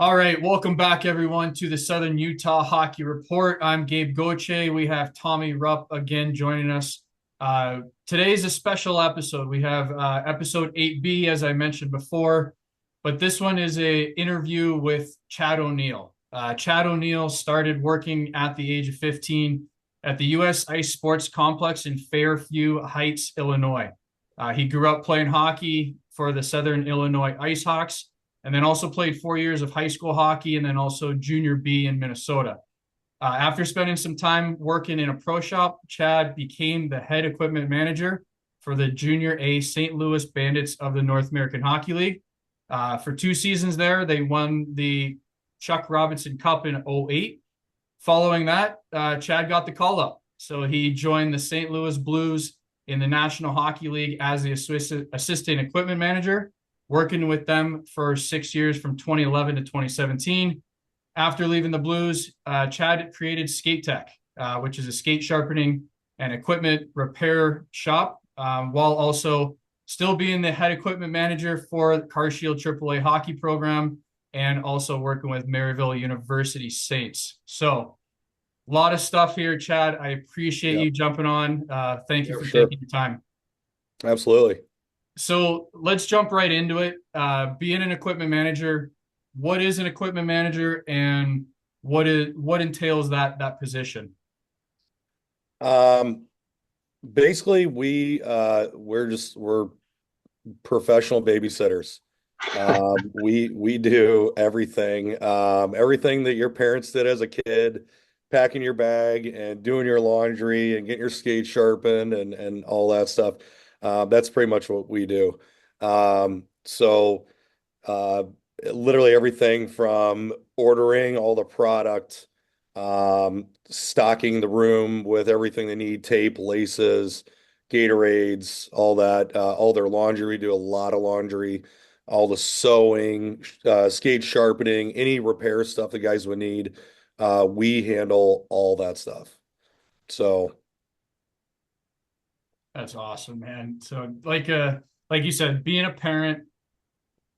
All right, welcome back everyone to the Southern Utah Hockey Report. I'm Gabe Goche. We have Tommy Rupp again joining us. Today's a special episode. We have episode 8B, as I mentioned before, but this one is a interview with Chad O'Neill. Chad O'Neill started working at the age of 15 at the U.S. Ice Sports Complex in Fairview Heights, Illinois. He grew up playing hockey for the Southern Illinois Ice Hawks and then also played 4 years of high school hockey and then also junior B in Minnesota. After spending some time working in a pro shop, Chad became the head equipment manager for the Junior A St. Louis Bandits of the North American Hockey League. For 2 seasons there, they won the Chuck Robinson Cup in '08. Following that, Chad got the call up. So he joined the St. Louis Blues in the National Hockey League as the assistant equipment manager, working with them for 6 years from 2011 to 2017. After leaving the Blues, Chad created Skate Tech, which is a skate sharpening and equipment repair shop, while also still being the head equipment manager for the Car Shield AAA hockey program and also working with Maryville University Saints. So a lot of stuff here, Chad. I appreciate Yeah, you jumping on. Thank you yeah, for for sure. taking your time. Absolutely. So let's jump right into it. Being an equipment manager, what is an equipment manager and what entails that position? Um, Basically we're professional babysitters. We do everything, everything that your parents did as a kid, packing your bag and doing your laundry and getting your skates sharpened and all that stuff. That's pretty much what we do. So Uh, Literally everything from ordering all the product, stocking the room with everything they need, tape, laces, Gatorades, all that, all their laundry. We do a lot of laundry, all the sewing, skate sharpening, any repair stuff the guys would need. We handle all that stuff. So, That's awesome, man. So like you said, being a parent,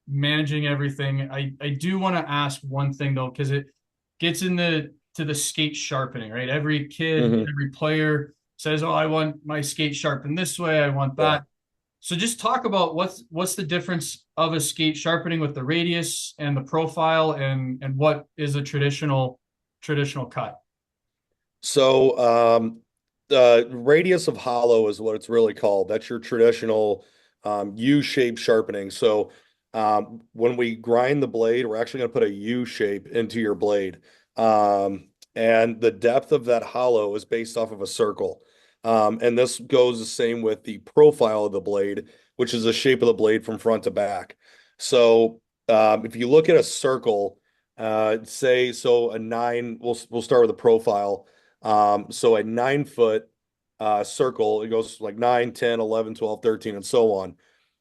managing everything. I do want to ask one thing though, because it gets into the skate sharpening, right? Every kid, mhm. every player says, "Oh, I want my skate sharpened this way. I want Yeah. that." So just talk about what's the difference of a skate sharpening with the radius and the profile and what is a traditional cut. So, the radius of hollow is what it's really called. That's your traditional U-shaped sharpening. So, when we grind the blade, we're actually going to put a U shape into your blade. And the depth of that hollow is based off of a circle. And this goes the same with the profile of the blade, which is the shape of the blade from front to back. So, if you look at a circle, say so a nine, we'll start with the profile. So a 9 foot circle, it goes like 9, 10, 11, 12, 13, and so on.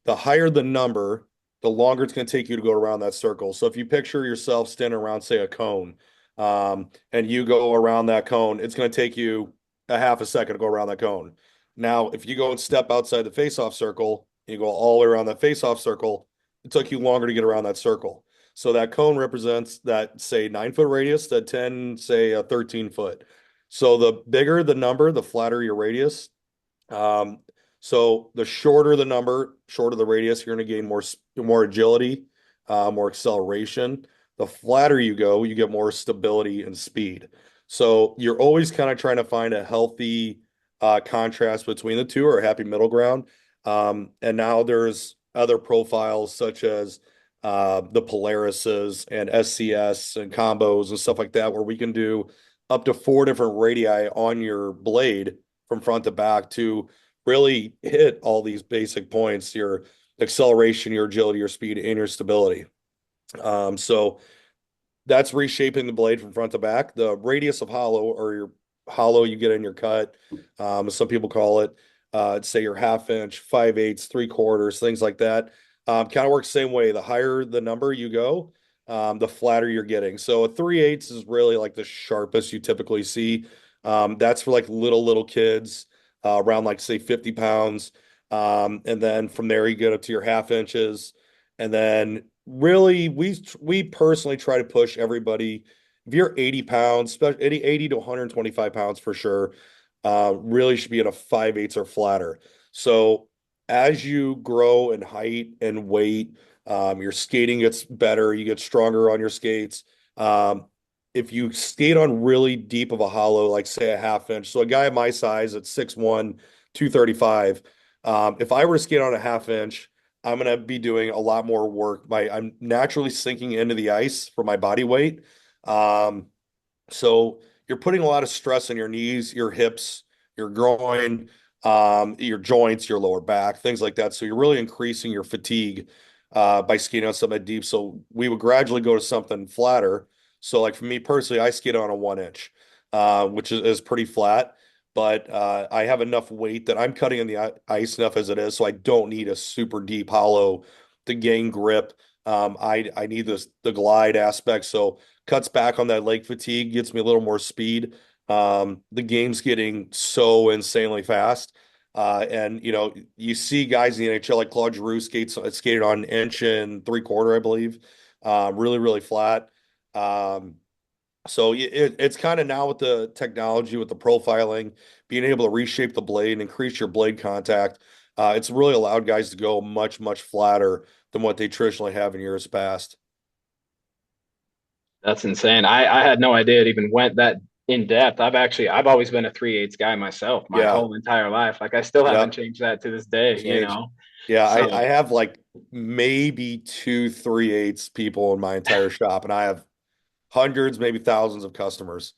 The higher the number, the longer it's going to take you to go around that circle. So if you picture yourself standing around, say, a cone, and you go around that cone, it's going to take you a half a second to go around that cone. Now, if you go and step outside the face-off circle, you go all the way around that face-off circle, it took you longer to get around that circle. So that cone represents that, say, 9 foot radius, that 10, say, a 13 foot. So the bigger the number, the flatter your radius. Um, so the shorter the number, shorter the radius, you're going to gain more agility, more acceleration. The flatter you go, you get more stability and speed. So you're always kind of trying to find a healthy contrast between the two or a happy middle ground. And now there's other profiles such as the Polarises and SCS and combos and stuff like that, where we can do up to four different radii on your blade from front to back to really hit all these basic points: your acceleration, your agility, your speed, and your stability. So that's reshaping the blade from front to back. The radius of hollow, or your hollow you get in your cut, as some people call it, say your half inch, 5/8, 3/4, things like that. Kind of works the same way. The higher the number you go, the flatter you're getting. So a 3/8 is really like the sharpest you typically see. That's for like little kids, around like say 50 pounds. And then from there you get up to your half inches. And then really, we personally try to push everybody. If you're 80 pounds, 80 to 125 pounds for sure, really should be in a 5/8 or flatter. So as you grow in height and weight, your skating gets better, you get stronger on your skates. Um, if you skate on really deep of a hollow, like say a half inch, so a guy my size at 6'1", 235, if I were to skate on a half inch, I'm gonna be doing a lot more work. I'm naturally sinking into the ice for my body weight. Um, so you're putting a lot of stress on your knees, your hips, your groin, your joints, your lower back, things like that. So you're really increasing your fatigue by skating on something deep. So we would gradually go to something flatter. So like for me personally, I skate on a 1 inch, which is pretty flat. But I have enough weight that I'm cutting in the ice enough as it is, so I don't need a super deep hollow to gain grip. I need the glide aspect. So cuts back on that leg fatigue, gets me a little more speed. The game's getting so insanely fast. And you see guys in the NHL like Claude Giroux skated on 1.75 inches, I believe. Really, really flat. Um, so it's kind of now with the technology, with the profiling, being able to reshape the blade and increase your blade contact. It's really allowed guys to go much, much flatter than what they traditionally have in years past. That's insane. I had no idea it even went that in depth. I've always been a 3/8 guy myself my Yeah. whole entire life. Like I still haven't Yep. changed that to this day, you Change. know. Yeah, I So have like maybe 2 3/8 people in my entire shop, and I have hundreds, maybe thousands of customers.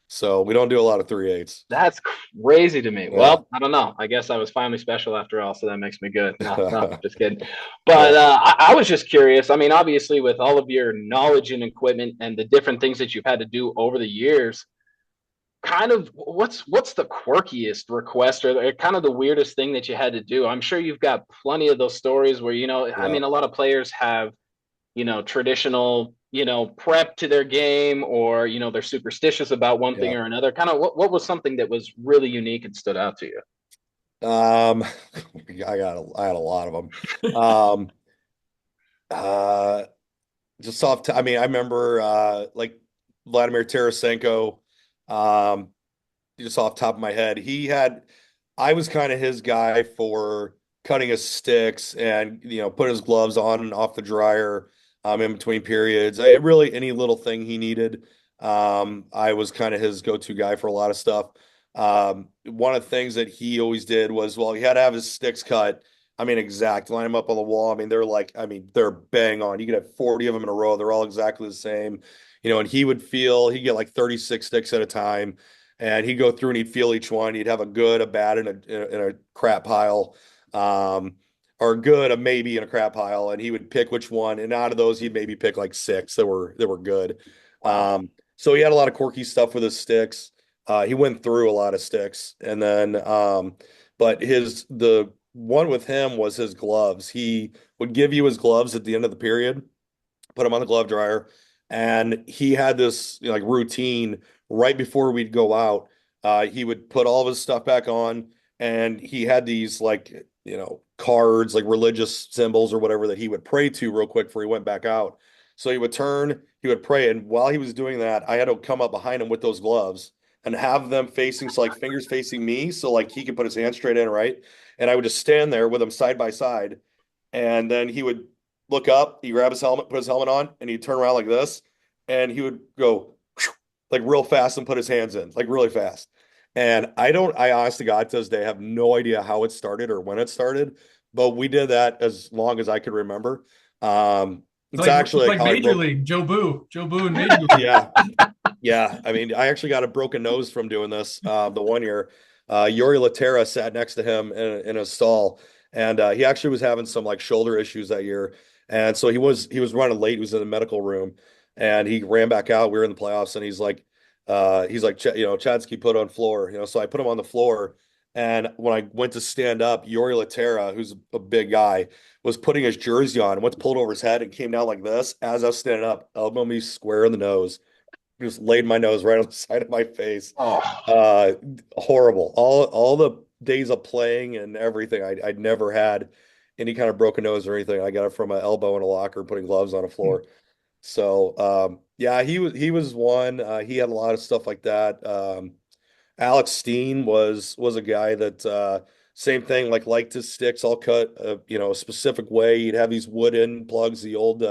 So we don't do a lot of 3/8s. that's crazy to me. Yeah. Well, I don't know. I guess I was finally special after all, so that makes me good. No, no, just kidding. But Yeah. I was just curious. I mean, obviously, with all of your knowledge and equipment and the different things that you've had to do over the years, kind of what's the quirkiest request or kind of the weirdest thing that you had to do? I'm sure you've got plenty of those stories where, I Yeah. mean, a lot of players have, traditional, prep to their game, or, they're superstitious about one thing Yeah. or another. Kind of what was something that was really unique and stood out to you? Um, I had a lot of them. Um, uh, just off. I mean, I remember like Vladimir Tarasenko. Um, just off the top of my head, I was kind of his guy for cutting his sticks and putting his gloves on and off the dryer in between periods. Really any little thing he needed. I was kind of his go-to guy for a lot of stuff. One of the things that he always did was, well, he had to have his sticks cut. I mean, exact, line them up on the wall. I mean, they're bang on. You could have 40 of them in a row. They're all exactly the same. And he'd get like 36 sticks at a time, and he'd go through and he'd feel each one. He'd have a good, a bad, and a crap pile, or a good, a maybe, and a crap pile. And he would pick which one. And out of those, he'd maybe pick like six that were good. Wow. So he had a lot of quirky stuff with his sticks. He went through a lot of sticks, and then, but the one with him was his gloves. He would give you his gloves at the end of the period, put them on the glove dryer, and he had this like routine right before we'd go out. He would put all of his stuff back on, and he had these like cards, like religious symbols or whatever, that he would pray to real quick before he went back out. So he would turn, he would pray, and while he was doing that, I had to come up behind him with those gloves and have them facing, so like fingers facing me, so like he could put his hand straight in, right? And I would just stand there with him side by side, and then he would look up, he'd grab his helmet, put his helmet on, and he'd turn around like this, and he would go like real fast and put his hands in like really fast. And I honest to God to this day have no idea how it started or when it started, but we did that as long as I could remember. It's It's actually like like how I Major broke. League, Joe Boo and Major League. Yeah, yeah. I mean, I actually got a broken nose from doing this. The one year, Yori Laterra sat next to him in a stall, and he actually was having some like shoulder issues that year, and so he was running late. He was in the medical room, and he ran back out. We were in the playoffs, and he's like, Chadsky put on floor. So I put him on the floor, and when I went to stand up, Yori Laterra, who's a big guy, was putting his jersey on and went to pull it over his head and came down like this as I was standing up, elbowed me square in the nose, just laid my nose right on the side of my face. Oh, Uh, Horrible. All the days of playing and everything I'd never had any kind of broken nose or anything. I got it from an elbow in a locker, putting gloves on a floor. So yeah, he was one. He had a lot of stuff like that. Alex Steen was a guy that same thing, like liked his sticks all cut a specific way. He'd have these wood end plugs, the old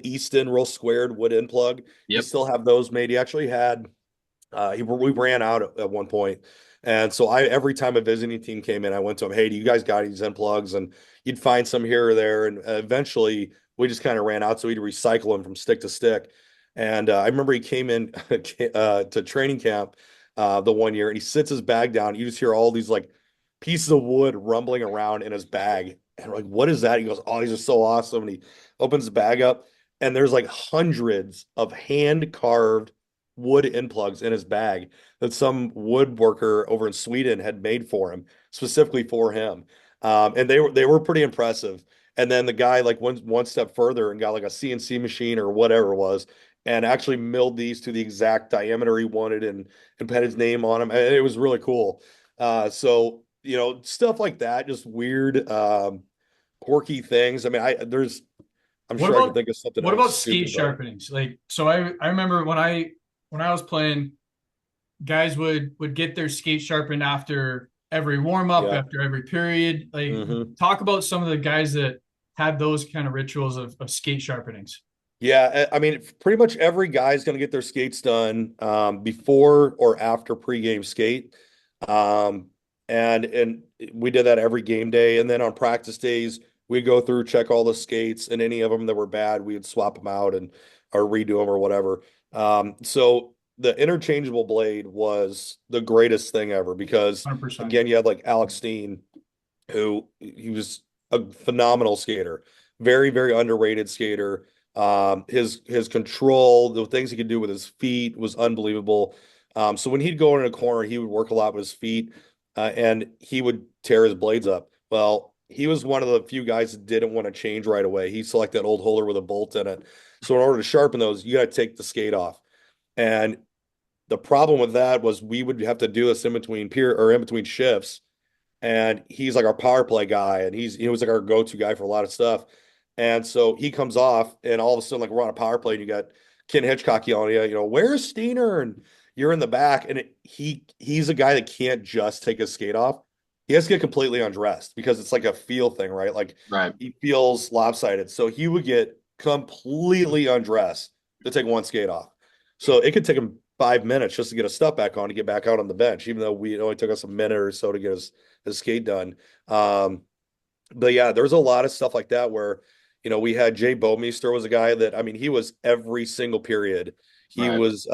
Easton real squared wood end plug. He Yep. still have those made. He actually had we ran out at one point. And so I every time a visiting team came in, I went to him, hey, do you guys got these end plugs? And you'd find some here or there. And eventually we just kind of ran out. So we'd recycle them from stick to stick. And I remember he came in to training camp the one year and he sits his bag down. You just hear all these like pieces of wood rumbling around in his bag. And we're like, what is that? He goes, oh, these are so awesome. And he opens the bag up and there's like hundreds of hand carved wood end plugs in his bag that some woodworker over in Sweden had made for him, specifically for him. And they were pretty impressive. And then the guy like went one step further and got like a CNC machine or whatever it was, and actually milled these to the exact diameter he wanted and put his name on them. And it was really cool. So stuff like that, just weird, quirky things. I mean, I'm What sure I could about think of something what about else skate stupid, but sharpenings? Like, so I remember when I was playing, guys would get their skate sharpened after every warm up, yeah. after every period. Like, Hmm. talk about some of the guys that had those kind of rituals of skate sharpenings. Yeah, I mean, pretty much every guy's going to get their skates done before or after pregame skate. Um, and we did that every game day. And then on practice days, we go through, check all the skates, and any of them that were bad, we'd swap them out and or redo them or whatever. So the interchangeable blade was the greatest thing ever because 100%. again, you had like Alex Steen, who he was a phenomenal skater, very, very underrated skater. His control, the things he could do with his feet was unbelievable. So when he'd go in a corner, he would work a lot with his feet, and he would tear his blades up. Well, he was one of the few guys that didn't want to change right away. He selected that old holder with a bolt in it. So in order to sharpen those, you got to take the skate off. And the problem with that was we would have to do this in between in between shifts, and he's like our power play guy, and he was like our go-to guy for a lot of stuff. And so he comes off, and all of a sudden, like we're on a power play, and you got Ken Hitchcock yelling at you, where's Steiner? And you're in the back, and he's a guy that can't just take his skate off. He has to get completely undressed because it's like a feel thing, right? Like Right. he feels lopsided. So he would get completely undressed to take one skate off. So it could take him 5 minutes just to get his stuff back on to get back out on the bench, even though it only took us a minute or so to get his skate done. But yeah, there's a lot of stuff like that where, we had Jay Bomeister was a guy that, I mean, he was every single period. He Right. was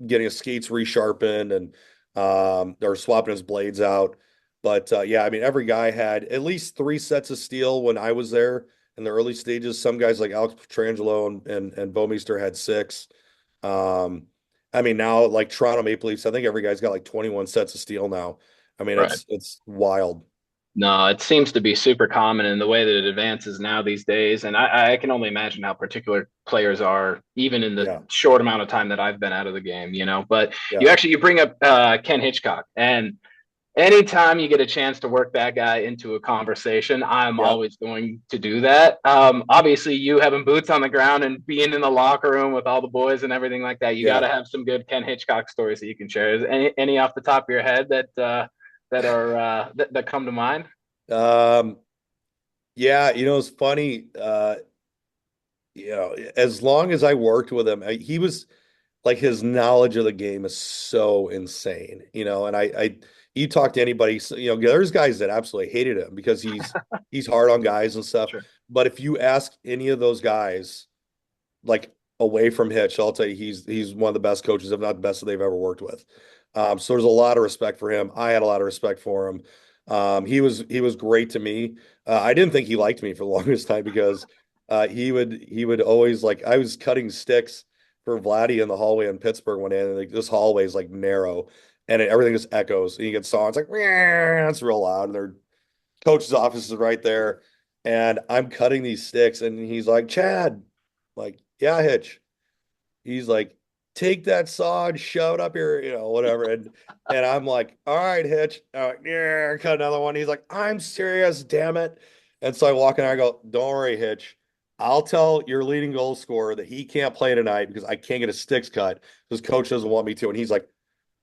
getting his skates resharpened and or swapping his blades out. But yeah, I mean, every guy had at least 3 sets of steel when I was there in the early stages. Some guys like Alex Petrangelo and Bomeister had 6. Um, I mean, now like Toronto Maple Leafs, I think every guy's got like 21 sets of steel now. I mean, Right. it's wild. No, it seems to be super common in the way that it advances now these days. And I can only imagine how particular players are, even in the Yeah, short amount of time that I've been out of the game. But yeah, you bring up Ken Hitchcock. And anytime you get a chance to work that guy into a conversation, I'm yeah, always going to do that. Obviously, you having boots on the ground and being in the locker room with all the boys and everything like that, you got yeah. to have some good Ken Hitchcock stories that you can share. Is any off the top of your head that come to mind? Um, yeah, it's funny. As long as I worked with him, he was like his knowledge of the game is so insane, and you talk to anybody, there's guys that absolutely hated him because he's hard on guys and stuff. Sure. But if you ask any of those guys, like away from Hitch, I'll tell you he's one of the best coaches, if not the best that they've ever worked with. So there's a lot of respect for him. I had a lot of respect for him. He was great to me. I didn't think he liked me for the longest time because he would always like I was cutting sticks for Vladdy in the hallway in Pittsburgh one day, and like this hallway is like narrow, and everything just echoes. And you get songs like it's real loud, and their coach's office is right there, and I'm cutting these sticks, and he's like, Chad, like, yeah, Hitch. He's like, take that saw and shove it up here, whatever. And I'm like, all right, Hitch. Yeah, cut another one. He's like, I'm serious, damn it. And so I walk in, I go, don't worry, Hitch. I'll tell your leading goal scorer that he can't play tonight because I can't get his sticks cut because coach doesn't want me to. And he's like,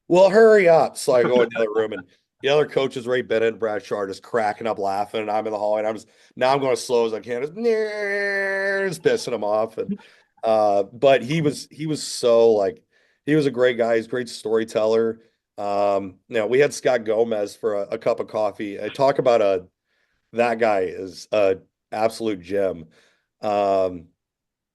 well, hurry up. So I go in the other room and the other coaches, Ray Bennett and Brad Shaw, are just cracking up laughing. And I'm in the hallway and now I'm going as slow as I can. Just pissing him off. And but he was so like he was a great guy. He's a great storyteller. We had Scott Gomez for a cup of coffee. I talk about that guy is a absolute gem. Um,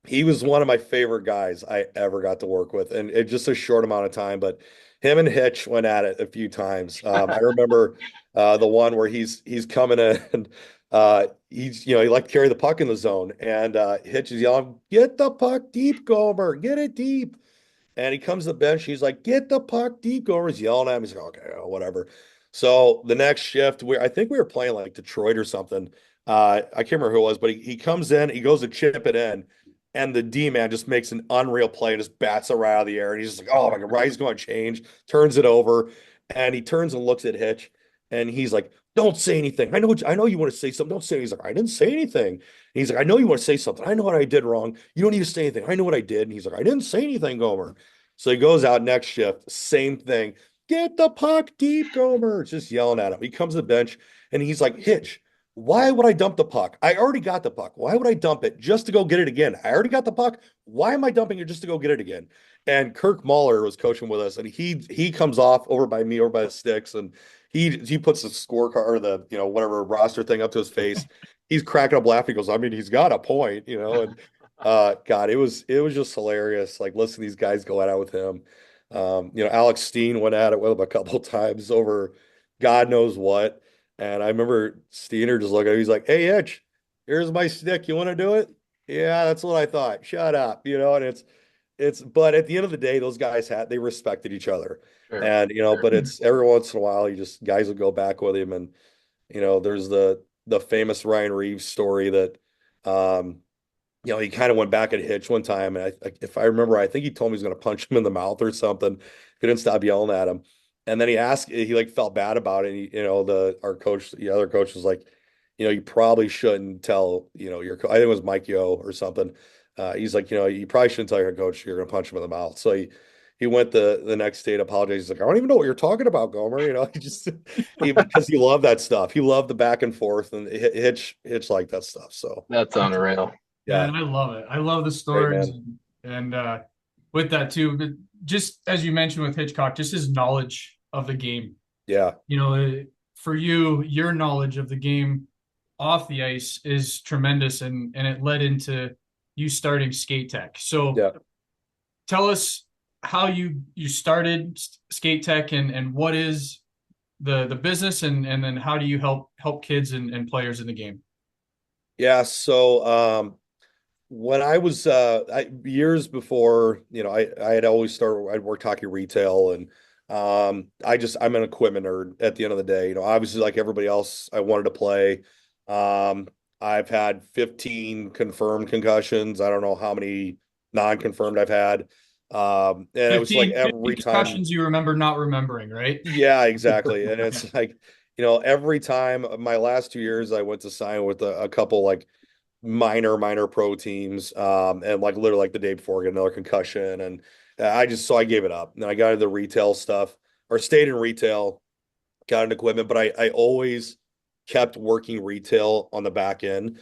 he was one of my favorite guys I ever got to work with, and it just a short amount of time. But him and Hitch went at it a few times. I remember the one where he's coming in and he liked to carry the puck in the zone, and Hitch is yelling, "Get the puck deep, Gomer, get it deep." And he comes to the bench. He's like, "Get the puck deep." Gomer's yelling at him. He's like, "Okay, whatever." So the next shift, I think we were playing like Detroit or something. I can't remember who it was, but he comes in, he goes to chip it in, and the D man just makes an unreal play and just bats it right out of the air. And he's just like, "Oh my God, right, he's going to change," turns it over, and he turns and looks at Hitch, and he's like, "Don't say anything. I know you want to say something. Don't say anything." He's like, "I didn't say anything." And he's like, "I know you want to say something. I know what I did wrong. You don't need to say anything. I know what I did." And he's like, "I didn't say anything, Gomer." So he goes out next shift, same thing. "Get the puck deep, Gomer." Just yelling at him. He comes to the bench and he's like, "Hitch, why would I dump the puck? I already got the puck. Why would I dump it just to go get it again? I already got the puck. Why am I dumping it just to go get it again?" And Kirk Muller was coaching with us, and he comes off over by me, over by the sticks, and he puts the scorecard or the whatever roster thing up to his face. He's cracking up laughing. He goes, "I mean, he's got a point, and God, it was just hilarious. Like, listen, these guys go at it with him. Alex Steen went at it with him a couple times over God knows what. And I remember Steener just looking at him. He's like, "Hey, Hitch, here's my stick. You want to do it?" "Yeah, that's what I thought." "Shut up," and but at the end of the day, those guys they respected each other. Sure, And, sure. but it's every once in a while, guys will go back with him. And, there's the famous Ryan Reeves story that, um, he kind of went back at Hitch one time, and if I remember, I think he told me he was going to punch him in the mouth or something. He didn't stop yelling at him, and then he like felt bad about it. And the other coach was like, "You probably shouldn't tell, I think it was Mike Yo or something." He's like, "You probably shouldn't tell your coach you're going to punch him in the mouth." So he went the next day to apologize. He's like, "I don't even know what you're talking about, Gomer." He just because he loved that stuff. He loved the back and forth, and Hitch liked that stuff. So That's unreal. Yeah, yeah, and I love it. I love the great stories, man. and with that too, but just as you mentioned with Hitchcock, just his knowledge of the game. Yeah. For you, your knowledge of the game off the ice is tremendous, and it led into you starting Skate Tech. So Yeah. tell us how you started Skate Tech, and what is the business, and then how do you help kids and players in the game? Yeah. So when I was years before, I had always started, I'd worked hockey retail, and I'm an equipment nerd at the end of the day. Obviously, like everybody else, I wanted to play. Um, I've had 15 confirmed concussions. I don't know how many non-confirmed I've had. And it was like 15 every time. concussions you remember not remembering, right? Yeah, exactly. And it's like, every time my last 2 years, I went to sign with a couple like minor pro teams, and like literally like the day before, I get another concussion, and I gave it up. And I got into the retail stuff, or stayed in retail, got into equipment, but I always kept working retail on the back end,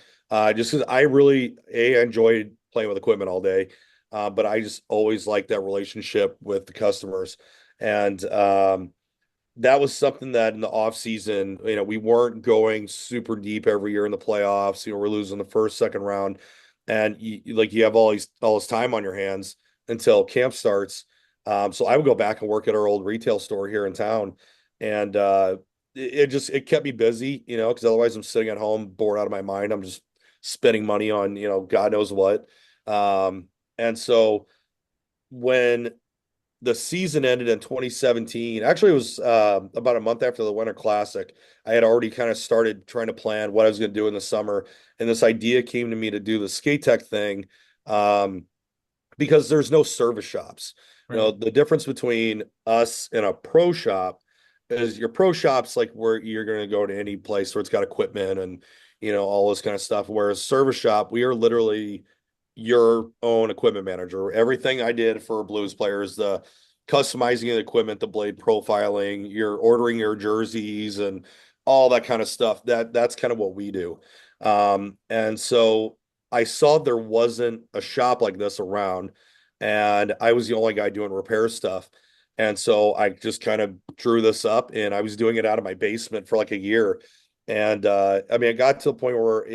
just because I really enjoyed playing with equipment all day, but I just always liked that relationship with the customers. And that was something that in the off season, we weren't going super deep every year in the playoffs. We're losing the first, second round, and you have all this time on your hands until camp starts. So I would go back and work at our old retail store here in town, and it kept me busy, because otherwise I'm sitting at home bored out of my mind. I'm just spending money on God knows what. And so when the season ended in 2017. Actually, it was about a month after the Winter Classic. I had already kind of started trying to plan what I was going to do in the summer, and this idea came to me to do the Skate Tech thing, um, because there's no service shops. Right. The difference between us and a pro shop is your pro shop's like where you're going to go to any place where it's got equipment and all this kind of stuff. Whereas service shop, we are literally your own equipment manager. Everything I did for blues players, the customizing the equipment, the blade profiling, you're ordering your jerseys and all that kind of stuff. That's kind of what we do. And so I saw there wasn't a shop like this around, and I was the only guy doing repair stuff. And so I just kind of drew this up, and I was doing it out of my basement for like a year. And I mean, I got to the point where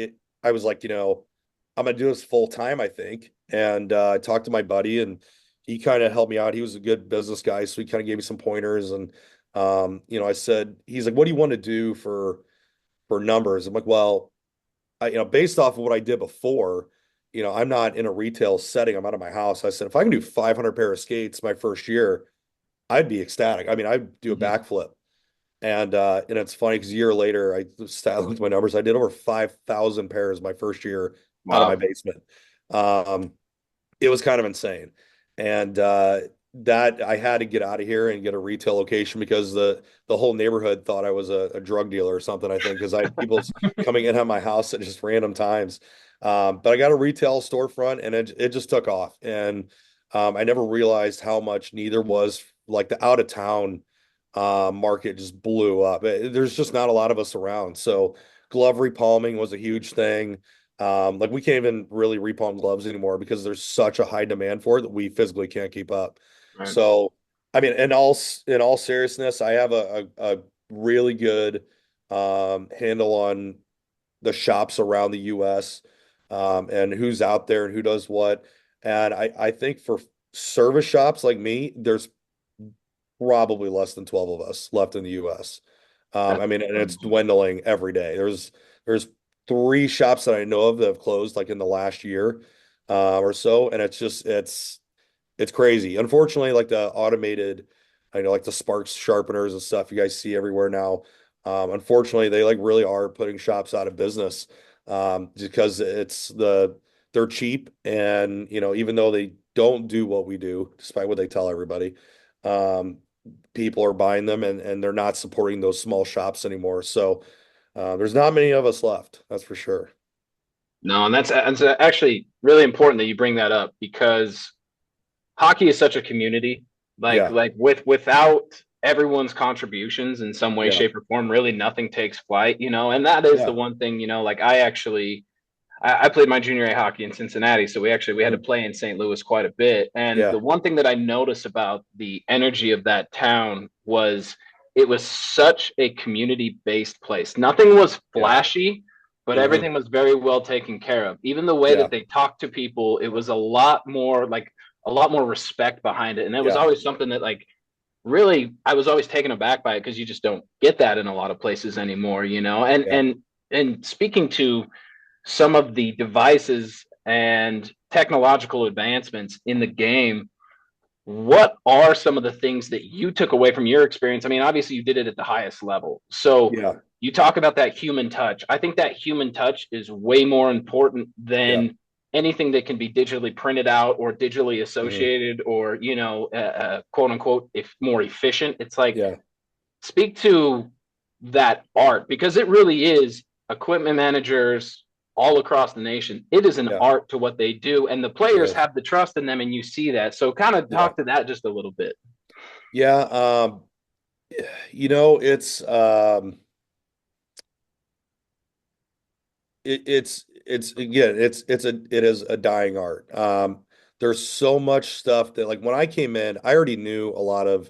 I was like, I'm gonna do this full time, I think. And I talked to my buddy, and he kind of helped me out. He was a good business guy, so he kind of gave me some pointers. And I said, he's like, "What do you want to do for numbers?" I'm like, "Well, based off of what I did before, I'm not in a retail setting. I'm out of my house." I said, "If I can do 500 pair of skates my first year, I'd be ecstatic. I mean, I'd do a Mhm. backflip." And it's funny because a year later, I looked at my numbers. I did over 5,000 pairs my first year out of my Wow. basement. Um, it was kind of insane. And that I had to get out of here and get a retail location because the whole neighborhood thought I was a drug dealer or something, I think, because I had people coming in at my house at just random times. But I got a retail storefront, and it just took off. And I never realized how much neither was like the out of town market just blew up. There's just not a lot of us around. So glove repalming was a huge thing. Like we can't even really repalm gloves anymore because there's such a high demand for it that we physically can't keep up. Right. So, I mean, in all seriousness, I have a really good handle on the shops around the U.S. And who's out there and who does what. And I think for service shops like me, there's probably less than 12 of us left in the US. I That's mean, and it's crazy. dwindling every day. There's three shops that I know of that have closed like in the last year or so, and it's crazy. Unfortunately, like the automated, I know like the Sparks sharpeners and stuff you guys see everywhere now. Unfortunately, they like really are putting shops out of business because they're cheap, and even though they don't do what we do, despite what they tell everybody, um, people are buying them, and they're not supporting those small shops anymore. So there's not many of us left, that's for sure. No, and that's actually really important that you bring that up because hockey is such a community. Yeah, Without everyone's contributions in some way, yeah, shape, or form, really nothing takes flight, And that is the yeah. one thing, like I played my junior A hockey in Cincinnati, so we had to Mhm. play in St. Louis quite a bit. And the Yeah. one thing that I noticed about the energy of that town was it was such a community based place. Nothing was Yeah. flashy, but Hmm. everything was very well taken care of. Even the way Yeah. that they talked to people, it was a lot more respect behind it. And it was Yeah. always something that really I was always taken aback by it because you just don't get that in a lot of places anymore. And Yeah. and speaking to some of the devices and technological advancements in the game, what are some of the things that you took away from your experience? I mean, obviously you did it at the highest level. So Yeah. you talk about that human touch. I think that human touch is way more important Yeah. than anything that can be digitally printed out or digitally Hmm. associated or, quote unquote, if more efficient. It's like, Yeah. speak to that art because it really is equipment managers all across the nation. It is an Yeah. art to what they do, and the It players is. have the trust in them, and you see that. So, kind of Yeah. talk to that just a little bit. Yeah. It's it's again, it is a dying art. There's so much stuff that, like, when I came in, I already knew a lot about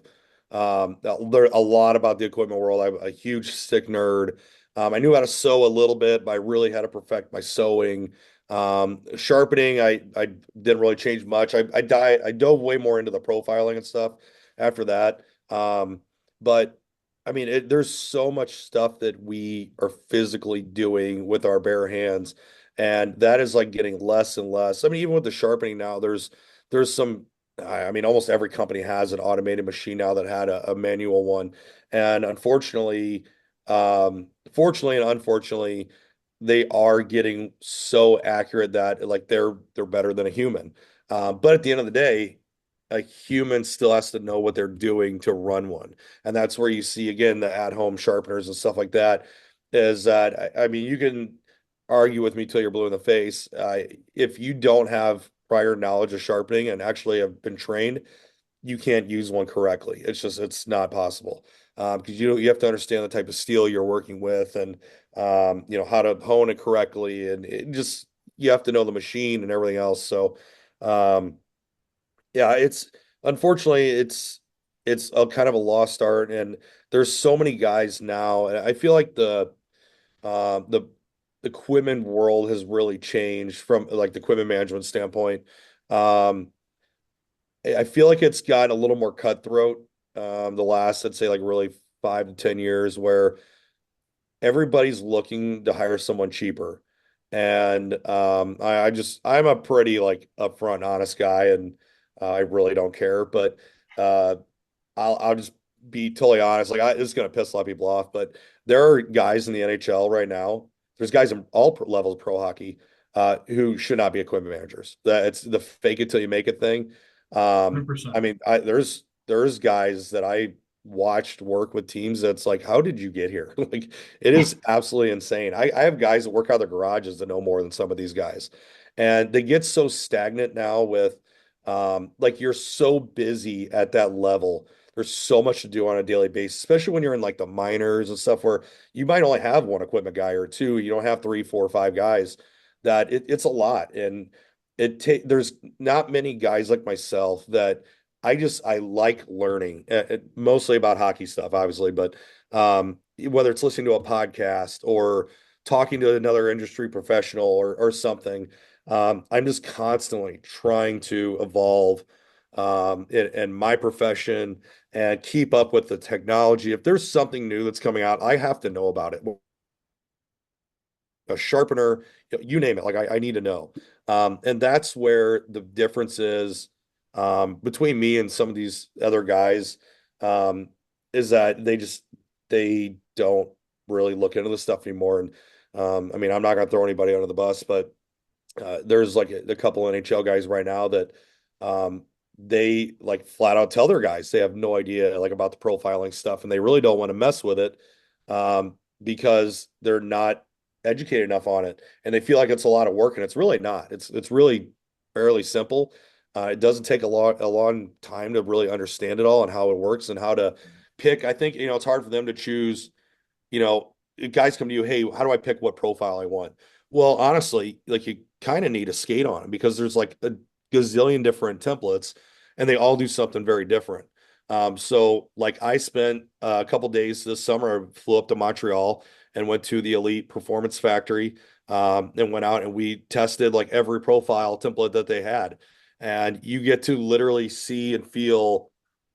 the equipment world. I'm a huge stick nerd. I knew how to sew a little bit, but I really had to perfect my sewing. Sharpening, I didn't really change much. I dove way more into the profiling and stuff after that. But I mean, there's so much stuff that we are physically doing with our bare hands, and that is like getting less and less. I mean, even with the sharpening now, there's some. I mean, almost every company has an automated machine now that had a manual one, and fortunately and unfortunately, they are getting so accurate that like they're better than a human. But at the end of the day, a human still has to know what they're doing to run one. And that's where you see again the at-home sharpeners and stuff like that. Is that I mean, you can argue with me till you're blue in the face. If you don't have prior knowledge of sharpening and actually have been trained, you can't use one correctly. It's not possible. Because you have to understand the type of steel you're working with and how to hone it correctly, and you have to know the machine and everything else. So um, yeah, it's unfortunately it's a kind of a lost art, and there's so many guys now, and I feel like the equipment world has really changed from like the equipment management standpoint. Um, I feel like it's gotten a little more cutthroat the last, I'd say, like really 5 to 10 years, where everybody's looking to hire someone cheaper. And I'm a pretty like upfront, honest guy, and I really don't care. But uh, I'll just be totally honest. Like this is gonna piss a lot of people off, but there are guys in the NHL right now. There's guys in all levels of pro hockey who should not be equipment managers. That it's the fake it till you make it thing. I 100%. mean, there's guys that I watched work with teams that's like, how did you get here? Like, it is absolutely insane. I have guys that work out of their garages that know more than some of these guys, and they get so stagnant now with like you're so busy at that level. There's so much to do on a daily basis, especially when you're in like the minors and stuff where you might only have one equipment guy or two. You don't have three, four, five guys. It's a lot, and there's not many guys like myself that I like learning, mostly about hockey stuff, obviously, but whether it's listening to a podcast or talking to another industry professional or something, I'm just constantly trying to evolve in my profession and keep up with the technology. If there's something new that's coming out, I have to know about it. A sharpener, you name it. Like I need to know. And that's where the difference is between me and some of these other guys, um, is that they don't really look into this stuff anymore. And I mean, I'm not gonna throw anybody under the bus, but there's like a couple NHL guys right now that um, they like flat out tell their guys they have no idea like about the profiling stuff, and they really don't want to mess with it because they're not educated enough on it, and they feel like it's a lot of work, and it's really not. It's really fairly simple. It doesn't take a long time to really understand it all and how it works and how to pick. I think it's hard for them to choose. Guys come to you, hey, how do I pick what profile I want? Well, honestly, like you kind of need a skate on it because there's like a gazillion different templates and they all do something very different. So like I spent a couple days this summer, I flew up to Montreal and went to the Elite Performance Factory, and went out and we tested like every profile template that they had. And you get to literally see and feel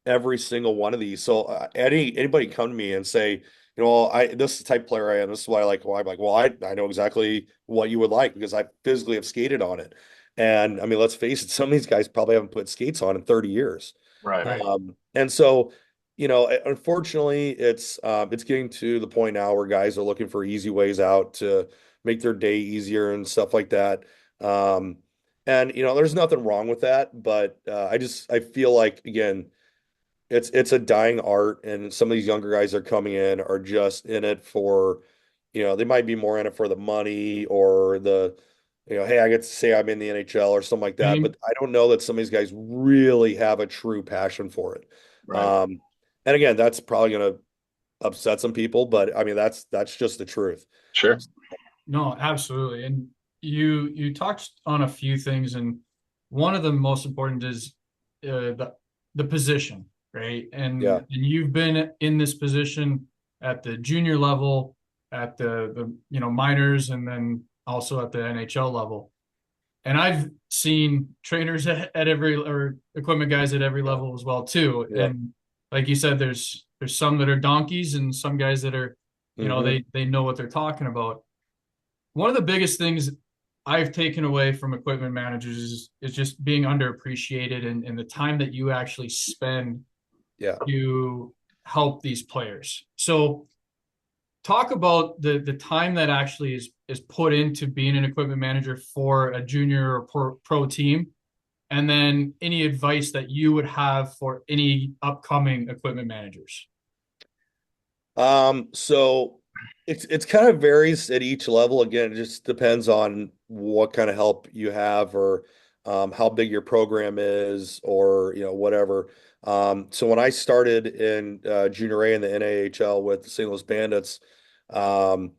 every single one of these. So anybody come to me and say, this is the type of player I am. This is why I like. Well, I'm like, well, I know exactly what you would like because I physically have skated on it. And I mean, let's face it, some of these guys probably haven't put skates on in 30 years. Right. Right. And so, unfortunately, it's getting to the point now where guys are looking for easy ways out to make their day easier and stuff like that. Um, and there's nothing wrong with that, but I feel like again it's a dying art, and some of these younger guys that are coming in are just in it for, they might be more in it for the money or hey, I get to say I'm in the NHL or something like that, but Same. I don't know that some of these guys really have a true passion for it. Right. Um, and again, that's probably going to upset some people, but I mean, that's just the truth. Sure. No, absolutely. And you touched on a few things, and one of the most important is the position, right? Yeah. And you've been in this position at the junior level, at the minors, and then also at the NHL level. And I've seen trainers at every or equipment guys at every Yeah. level as well too. Yeah. And like you said, there's some that are donkeys and some guys that are, Hmm. they know what they're talking about. One of the biggest things I've taken away from equipment managers is just being underappreciated and the time that you actually spend Yeah. to help these players. So talk about the time that actually is put into being an equipment manager for a junior or pro team, and then any advice that you would have for any upcoming equipment managers. So It's kind of varies at each level. Again, it just depends on what kind of help you have or how big your program is or whatever. So when I started in junior A in the NAHL with the St. Louis Bandits, um,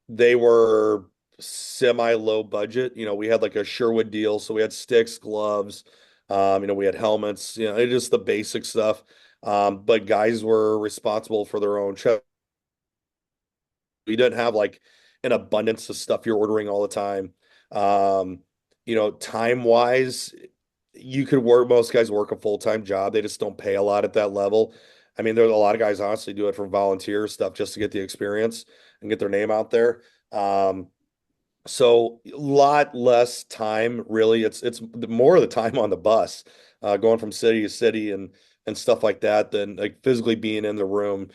they were semi low budget. We had like a Sherwood deal, so we had sticks, gloves, we had helmets, it just the basic stuff. But guys were responsible for their own check. You didn't have like an abundance of stuff you're ordering all the time. Um, time wise, you could work, most guys work a full-time job. They just don't pay a lot at that level. I mean, there's a lot of guys honestly do it for volunteer stuff just to get the experience and get their name out there. So a lot less time, really. It's more of the time on the bus, going from city to city and stuff like that than like physically being in the room.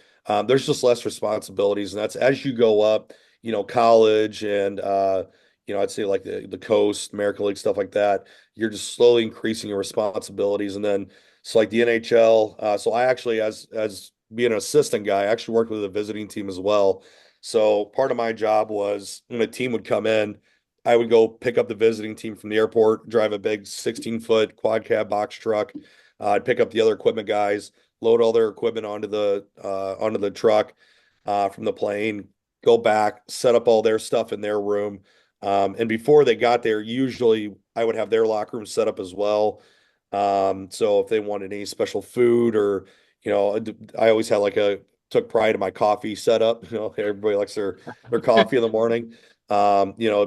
There's just less responsibilities, and that's as you go up, college and I'd say like the coast, American League, stuff like that. You're just slowly increasing your responsibilities, and then so like the NHL. So I actually, as being an assistant guy, I actually worked with a visiting team as well. So part of my job was when a team would come in, I would go pick up the visiting team from the airport, drive a big 16-foot quad cab box truck. I'd pick up the other equipment guys, load all their equipment onto the truck from the plane, go back, set up all their stuff in their room. And before they got there, usually I would have their locker room set up as well. So if they wanted any special food or, I always had like took pride in my coffee setup. Everybody likes their coffee in the morning.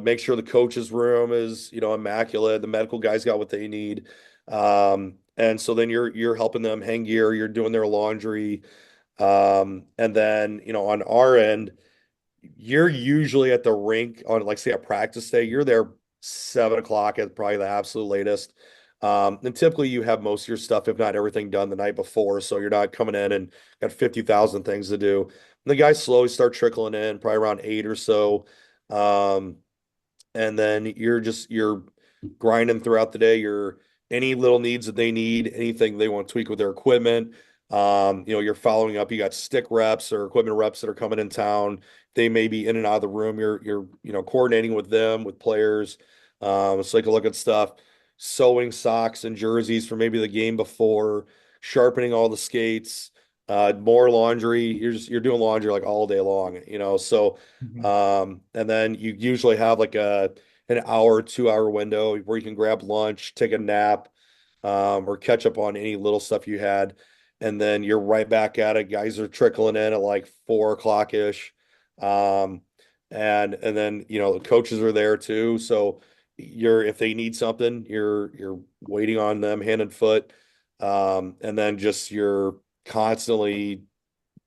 Make sure the coach's room is, immaculate. The medical guys got what they need. And so then you're helping them hang gear, you're doing their laundry. And then, on our end, you're usually at the rink on, like, say, a practice day. You're there 7 o'clock at probably the absolute latest. And typically you have most of your stuff, if not everything, done the night before. So you're not coming in and got 50,000 things to do. And the guys slowly start trickling in, probably around 8 or so. Um, and then you're grinding throughout the day. You're any little needs that they need, anything they want to tweak with their equipment. You're following up. You got stick reps or equipment reps that are coming in town. They may be in and out of the room. You're coordinating with them, with players. So take a look at stuff, sewing socks and jerseys for maybe the game before, sharpening all the skates, more laundry. You're doing laundry like all day long. So Mhm. and then you usually have like an hour, 2 hour window where you can grab lunch, take a nap, or catch up on any little stuff you had. And then you're right back at it. Guys are trickling in at like 4 o'clock ish. Um, and then the coaches are there too. So if they need something, you're waiting on them hand and foot. And then just you're constantly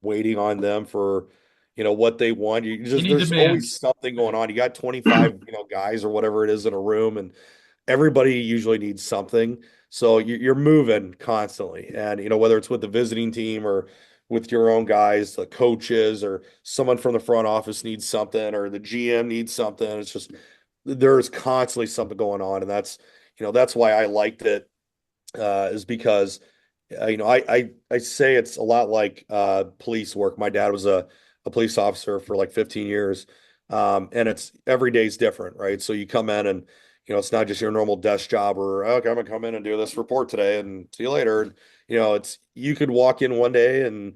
waiting on them for what they want. You just Any there's always demands. something going on. You got 25 guys or whatever it is in a room, and everybody usually needs something. So you're moving constantly, and whether it's with the visiting team or with your own guys, the coaches, or someone from the front office needs something, or the GM needs something. It's just there's constantly something going on, and that's why I liked it, is because I say it's a lot like police work. My dad was a police officer for like 15 years. And it's every day's different, right? So you come in and it's not just your normal desk job or okay, I'm gonna come in and do this report today and see you later. And it's you could walk in one day and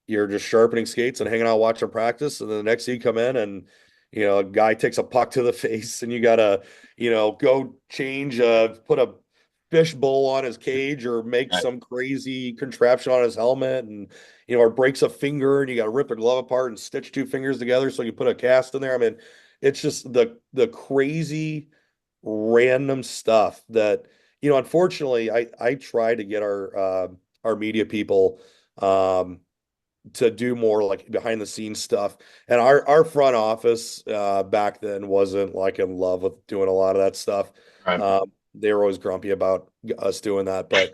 you're just sharpening skates and hanging out watching practice, and then the next day you come in and a guy takes a puck to the face and you gotta go change put a fish bowl on his cage or make Right. some crazy contraption on his helmet, and or breaks a finger and you got to rip the glove apart and stitch two fingers together so you put a cast in there. I mean, it's just the crazy random stuff that unfortunately I try to get our media people to do more like behind the scenes stuff. And our front office back then wasn't like in love with doing a lot of that stuff. Right. They were always grumpy about us doing that, but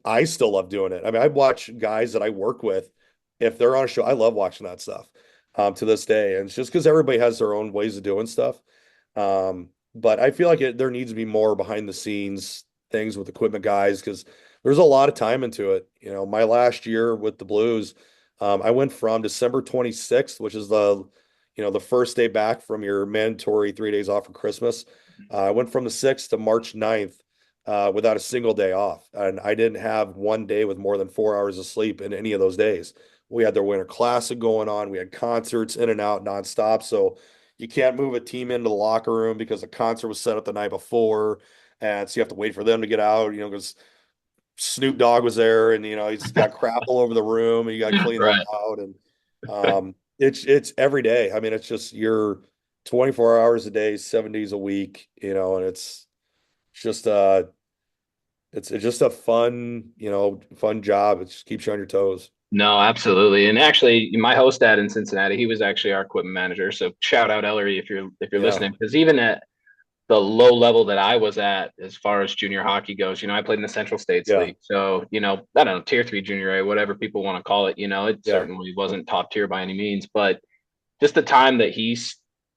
I still love doing it. I mean, I watch guys that I work with, if they're on a show, I love watching that stuff to this day. And it's just because everybody has their own ways of doing stuff. But I feel like there needs to be more behind the scenes things with equipment guys because there's a lot of time into it. My last year with the Blues, I went from December 26th, which is the first day back from your mandatory 3 days off for Christmas. I went from the 6th to March 9th without a single day off. And I didn't have one day with more than 4 hours of sleep in any of those days. We had their winter classic going on. We had concerts in and out nonstop. So you can't move a team into the locker room because the concert was set up the night before. And so you have to wait for them to get out, because Snoop Dogg was there, and he's got crap all over the room, and you got to clean that Right. out. And it's every day. I mean, it's just you're 24 hours a day, 7 days a week, and just it's just a fun job. It just keeps you on your toes. No, absolutely. And actually, my host dad in Cincinnati, he was actually our equipment manager. So shout out Ellery if you're Yeah, listening, because even at the low level that I was at as far as junior hockey goes, I played in the Central States yeah, League. So, I don't know, tier three junior A, whatever people want to call it, it yeah, certainly wasn't top tier by any means, but just the time that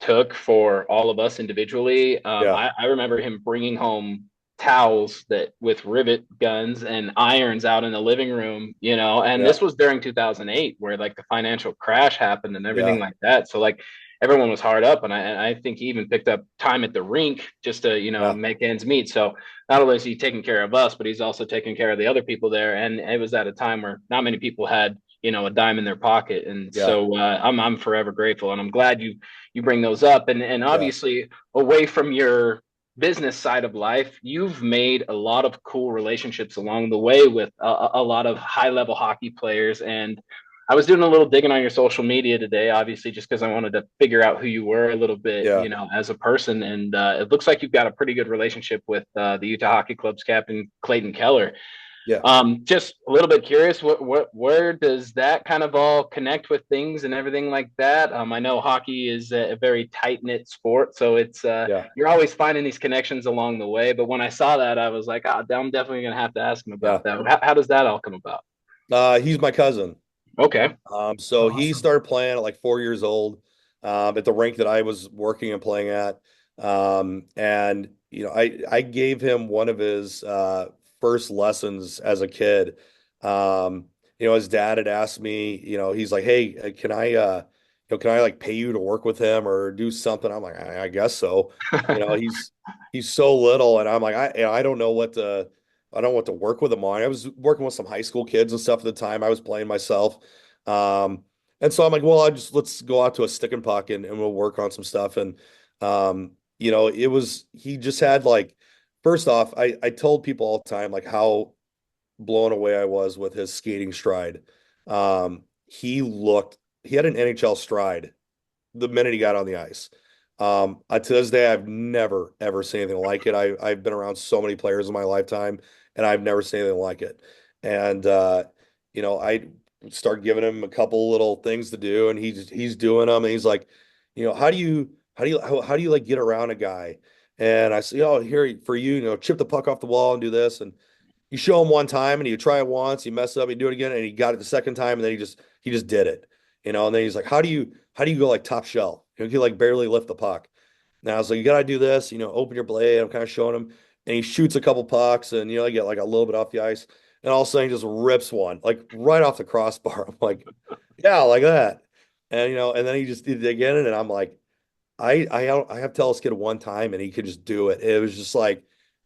took for all of us individually. yeah, I remember him bringing home towels that with rivet guns and irons out in the living room, and yeah, this was during 2008 where like the financial crash happened and everything yeah, like that. So like everyone was hard up, and I think he even picked up time at the rink just to, yeah, make ends meet. So not only is he taking care of us, but he's also taking care of the other people there. And it was at a time where not many people had a dime in their pocket, and yeah, so I'm forever grateful, and I'm glad you bring those up, and yeah, obviously away from your business side of life, you've made a lot of cool relationships along the way with a lot of high level hockey players. And I was doing a little digging on your social media today, obviously just because I wanted to figure out who you were a little bit, yeah, as a person, and it looks like you've got a pretty good relationship with the Utah Hockey Club's captain Clayton Keller. yeah. Just a little bit curious, where does that kind of all connect with things and everything like that? I know hockey is a very tight knit sport, so it's Yeah. you're always finding these connections along the way. But when I saw that, I was like, I'm definitely gonna have to ask him about Yeah. that. How does that all come about? He's my cousin. Okay. So he Awesome. started playing at like 4 years old, at the rink that I was working and playing at. And I gave him one of his first lessons as a kid. His dad had asked me, he's like, "Hey, can I like pay you to work with him or do something?" I'm like, I guess so. He's so little, and I'm like, I don't know what to. I don't know what to work with him on. I was working with some high school kids and stuff at the time. I was playing myself. Um, and so I'm like, well, let's go out to a stick and puck, and we'll work on some stuff. And he just had like, first off, I told people all the time like how blown away I was with his skating stride. He had an NHL stride the minute he got on the ice. To this day, I've never ever seen anything like it. I've been around so many players in my lifetime, and I've never seen anything like it. And I start giving him a couple little things to do, and he's doing them, and he's like, how do you like get around a guy? And I say, oh, here for you, chip the puck off the wall and do this, and you show him one time, and you try it once, you mess up, you do it again, and he got it the second time, and then he just did it, and then he's like, how do you go like top shelf? He like barely lift the puck. Now it's like you gotta do this, open your blade. I'm kind of showing him, and he shoots a couple pucks, and I get like a little bit off the ice, and all of a sudden he just rips one like right off the crossbar. I'm like, yeah, like that, and then he just did it again, and I'm like, I have to tell this kid one time, and he could just do it. It was just like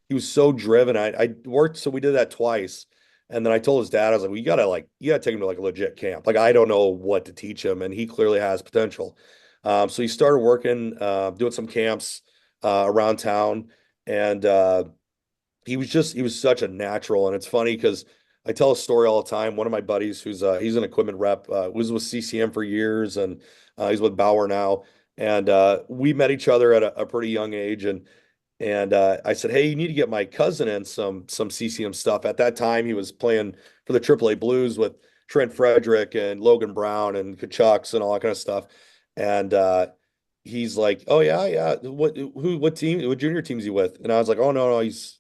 he was so driven. I worked, so we did that twice. And then I told his dad, I was like, well, you gotta take him to like a legit camp. Like, I don't know what to teach him, and he clearly has potential. So he started working, doing some camps around town, and he was such a natural. And it's funny because I tell a story all the time. One of my buddies, he's an equipment rep, was with CCM for years, and he's with Bauer now. And we met each other at a pretty young age, and I said, "Hey, you need to get my cousin in some CCM stuff." At that time, he was playing for the AAA Blues with Trent Frederick and Logan Brown and Kachucks and all that kind of stuff. And he's like, "Oh yeah, yeah. What team? What junior team's he with?" And I was like, "Oh no, no, he's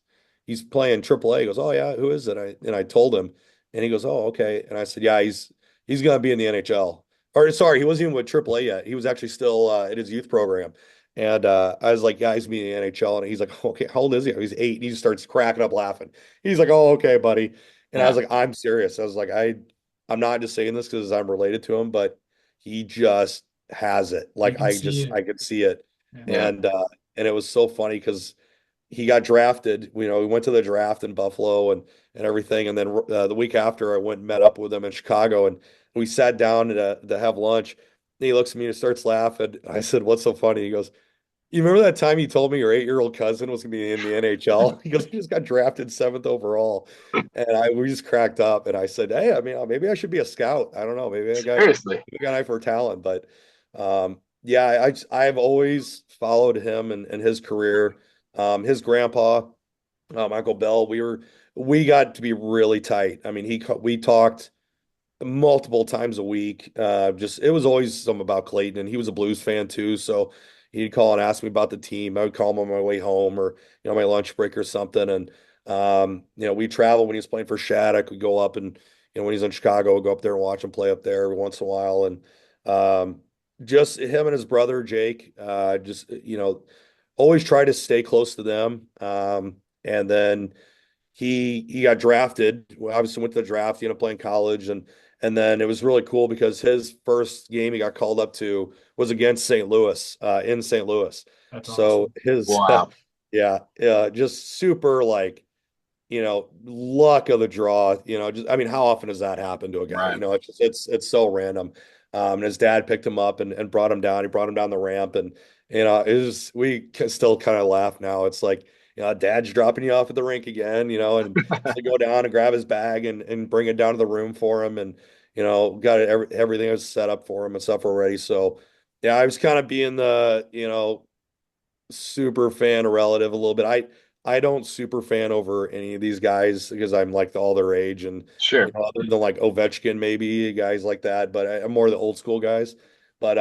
playing AAA." He goes, "Oh yeah, who is it?" And I told him, and he goes, "Oh okay." And I said, "Yeah, he's gonna be in the NHL." Or sorry, he wasn't even with AAA yet. He was actually still in his youth program. And I was like, yeah, he's me in the NHL. And he's like, okay, how old is he? He's 8. And he just starts cracking up laughing. He's like, oh, okay, buddy. And I was Yeah. like, I'm serious. I was like, I'm not just saying this because I'm related to him, but he just has it. You Like can see it. I could see it. Yeah. Yeah. And it was so funny because he got drafted. We went to the draft in Buffalo and everything. And then the week after, I went and met up with him in Chicago, and we sat down to have lunch. And he looks at me and starts laughing. I said, "What's so funny?" He goes, "You remember that time you told me your 8-year-old cousin was going to be in the NHL?" He goes, "He just got drafted seventh overall." And we just cracked up. And I said, "Hey, I mean, maybe I should be a scout. I don't know. Seriously. Maybe I got an eye for talent." But yeah, I've always followed him and his career. His grandpa, Uncle Bill, we got to be really tight. I mean, we talked multiple times a week. Just it was always something about Clayton, and he was a Blues fan too. So he'd call and ask me about the team. I would call him on my way home or my lunch break or something. And we travel when he was playing for Shattuck. We go up and when he's in Chicago, we'll go up there and watch him play up there every once in a while. And just him and his brother Jake, just always try to stay close to them. And then he got drafted. Well, obviously went to the draft, playing college, and then it was really cool because his first game he got called up to was against St. Louis, in St. Louis. That's So awesome. his Wow. yeah, just super like luck of the draw. Just I mean, how often does that happen to a guy? Right. It's so random. And his dad picked him up and brought him down. He brought him down the ramp, and we still kind of laugh now. It's like dad's dropping you off at the rink again, and to go down and grab his bag and bring it down to the room for him, and got everything was set up for him and stuff already. So yeah, I was kind of being the super fan a relative a little bit. I don't super fan over any of these guys because I'm like all their age, and Sure. other than like Ovechkin maybe guys like that, but I'm more the old school guys. But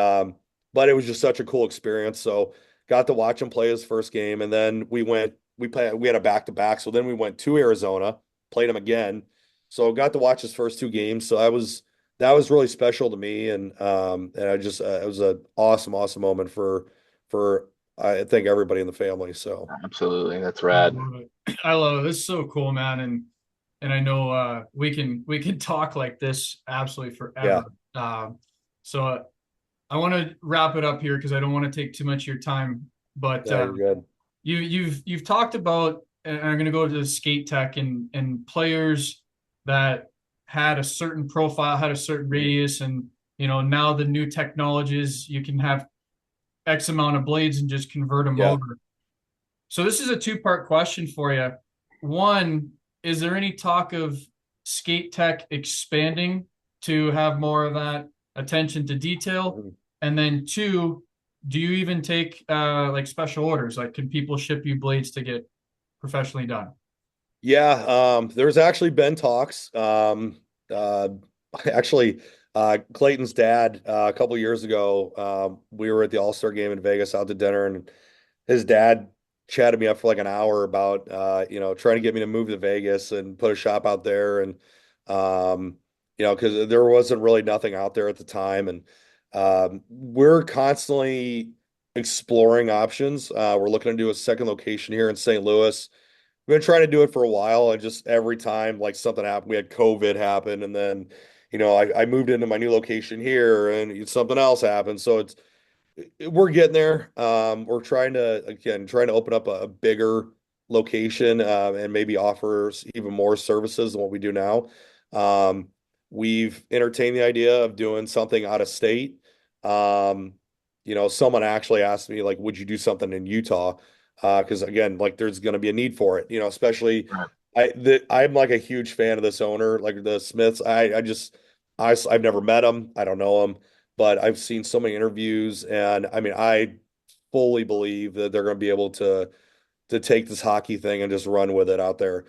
it was just such a cool experience. So got to watch him play his first game, and then we had a back to back. So then we went to Arizona, played him again. So got to watch his first two games. So that was really special to me, and I just it was an awesome moment for I think everybody in the family. So Absolutely. That's I rad. love it. I love it. This is so cool, man. And I know we can talk like this absolutely yeah, forever. So I want to wrap it up here because I don't want to take too much of your time. But no, you're good. you've talked about, and I'm going to go to the skate tech and players that had a certain profile, had a certain radius, and now the new technologies you can have X amount of blades and just convert them Yeah. over. So this is a two-part question for you. One, is there any talk of skate tech expanding to have more of that attention to detail? Mhm. And then two, do you even take like special orders? Like, can people ship you blades to get professionally done? Yeah, there's actually been talks. Uh, actually, Clayton's dad, a couple years ago, we were at the All-Star game in Vegas out to dinner, and his dad chatted me up for like an hour about, trying to get me to move to Vegas and put a shop out there. And, because there wasn't really nothing out there at the time. And we're constantly exploring options. We're looking to do a second location here in St. Louis. We've been trying to do it for a while, and just every time like something happened, we had COVID happen, and then I moved into my new location here, and something else happened. So we're getting there. We're trying to open up a bigger location, and maybe offer even more services than what we do now. Um, we've entertained the idea of doing something out of state. Um, someone actually asked me like, would you do something in Utah? Because again, like there's going to be a need for it. Especially Right. I'm like a huge fan of this owner, like the Smiths. I've never met him. I don't know him, but I've seen so many interviews, and I mean, I fully believe that they're going to be able to take this hockey thing and just run with it out there.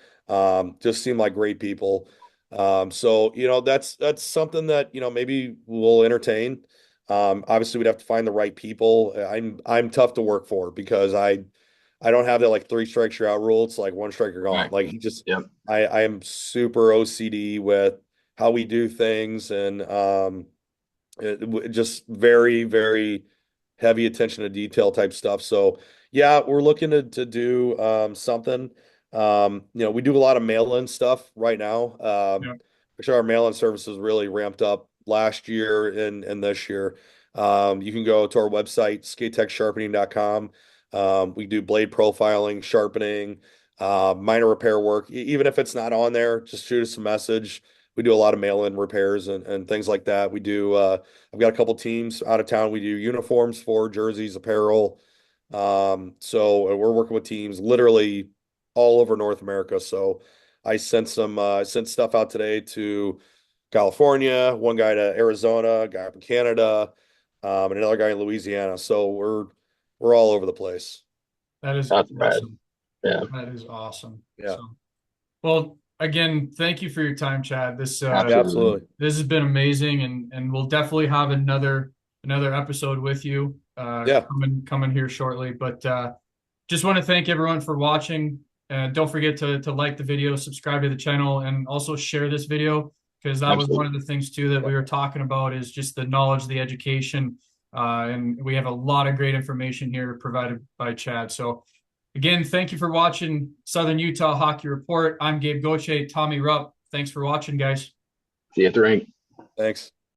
Just seem like great people. So that's something that maybe we'll entertain. Obviously, we'd have to find the right people. I'm tough to work for because I don't have that like three strikes you're out rule. It's like one strike you're gone. Right. Like he just Yep. I am super OCD with how we do things, and just very, very heavy attention to detail type stuff. So yeah, we're looking to do something. We do a lot of mail-in stuff right now. Yeah. Actually, our mail-in services really ramped up last year and this year. You can go to our website, skatetechsharpening.com. We do blade profiling, sharpening, minor repair work. Even if it's not on there, just shoot us a message. We do a lot of mail-in repairs and things like that. We do, I've got a couple teams out of town. We do uniforms for jerseys, apparel. So we're working with teams literally all over North America. So I sent stuff out today to California, one guy to Arizona, a guy up in Canada, and another guy in Louisiana. So we're all over the place. That is That's bad. awesome. Yeah, That is awesome. Yeah. So, well, again, thank you for your time, Chad. Yeah, absolutely. This has been amazing, and we'll definitely have another episode with you Yeah. coming here shortly. But just want to thank everyone for watching. Don't forget to like the video, subscribe to the channel, and also share this video, because that was one of the things too that we were talking about, is just the knowledge, the education, and we have a lot of great information here provided by Chad. So again, thank you for watching Southern Utah Hockey Report. I'm Gabe Goche, Tommy Rupp. Thanks for watching, guys. see you at the rink. Thanks.